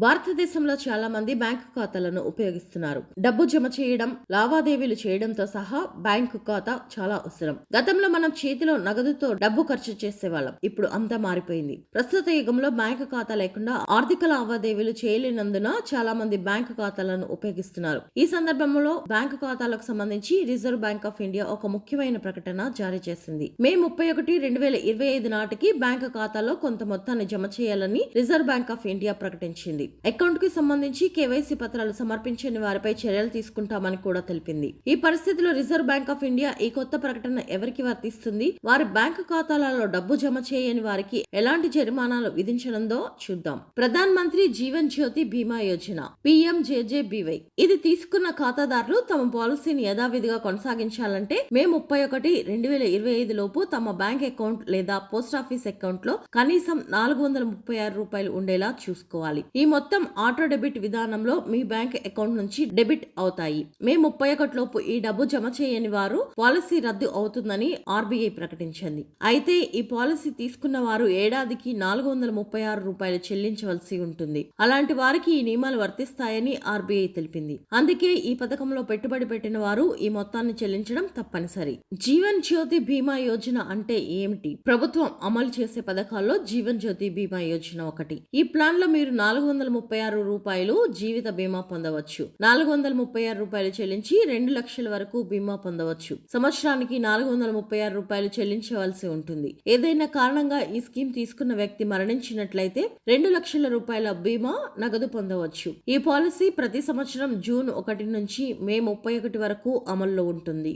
భారతదేశంలో చాలా మంది బ్యాంకు ఖాతాలను ఉపయోగిస్తున్నారు. డబ్బు జమ చేయడం, లావాదేవీలు చేయడంతో సహా బ్యాంకు ఖాతా చాలా అవసరం. గతంలో మనం చేతిలో నగదుతో డబ్బు ఖర్చు చేసేవాళ్ళం. ఇప్పుడు అంతా మారిపోయింది. ప్రస్తుత యుగంలో బ్యాంకు ఖాతా లేకుండా ఆర్థిక లావాదేవీలు చేయలేనందున చాలా మంది బ్యాంకు ఖాతాలను ఉపయోగిస్తున్నారు. ఈ సందర్భంలో బ్యాంకు ఖాతాలకు సంబంధించి రిజర్వ్ బ్యాంక్ ఆఫ్ ఇండియా ఒక ముఖ్యమైన ప్రకటన జారీ చేసింది. మే 31, 2025 నాటికి బ్యాంకు ఖాతాలో కొంత మొత్తాన్ని జమ చేయాలని రిజర్వ్ బ్యాంక్ ఆఫ్ ఇండియా ప్రకటించింది. అకౌంట్ కి సంబంధించి కేవైసీ పత్రాలు సమర్పించని వారిపై చర్యలు తీసుకుంటామని కూడా తెలిపింది. ఈ పరిస్థితిలో రిజర్వ్ బ్యాంక్ ఆఫ్ ఇండియా ఈ కొత్త ప్రకటన ఎవరికి వర్తిస్తుంది, వారి బ్యాంకు ఖాతాలలో డబ్బు జమ చేయని వారికి ఎలాంటి జరిమానాలు విధించనుందో చూద్దాం. ప్రధాన్ మంత్రి జీవన్ జ్యోతి బీమా యోజన PMJJBY ఇది తీసుకున్న ఖాతాదారులు తమ పాలసీని యథావిధిగా కొనసాగించాలంటే మే 31, 2025 లోపు తమ బ్యాంక్ అకౌంట్ లేదా పోస్టాఫీస్ అకౌంట్ లో కనీసం ₹436 ఉండేలా చూసుకోవాలి. ఈ మొత్తం ఆటో డెబిట్ విధానంలో మీ బ్యాంక్ అకౌంట్ నుంచి డెబిట్ అవుతాయి. మే 31 లోపు ఈ డబ్బు జమ చేయని వారు పాలసీ రద్దు అవుతుందని RBI ప్రకటించింది. అయితే ఈ పాలసీ తీసుకున్న వారు ఏడాదికి ₹436 చెల్లించవలసి ఉంటుంది. అలాంటి వారికి ఈ నియమాలు వర్తిస్తాయని RBI తెలిపింది. అందుకే ఈ పథకంలో పెట్టుబడి పెట్టిన వారు ఈ మొత్తాన్ని చెల్లించడం తప్పనిసరి. జీవన్ జ్యోతి బీమా యోజన అంటే ఏమిటి? ప్రభుత్వం అమలు చేసే పథకాల్లో జీవన్ జ్యోతి బీమా యోజన ఒకటి. ఈ ప్లాన్ లో మీరు ₹436 జీవిత బీమా పొందవచ్చు. ₹436 చెల్లించి 2 లక్షల వరకు బీమా పొందవచ్చు. సంవత్సరానికి ₹436 చెల్లించవలసి ఉంటుంది. ఏదైనా కారణంగా ఈ స్కీమ్ తీసుకున్న వ్యక్తి మరణించినట్లయితే 2 లక్షల రూపాయల బీమా నగదు పొందవచ్చు. ఈ పాలసీ ప్రతి సంవత్సరం జూన్ 1 నుంచి మే 31 వరకు అమల్లో ఉంటుంది.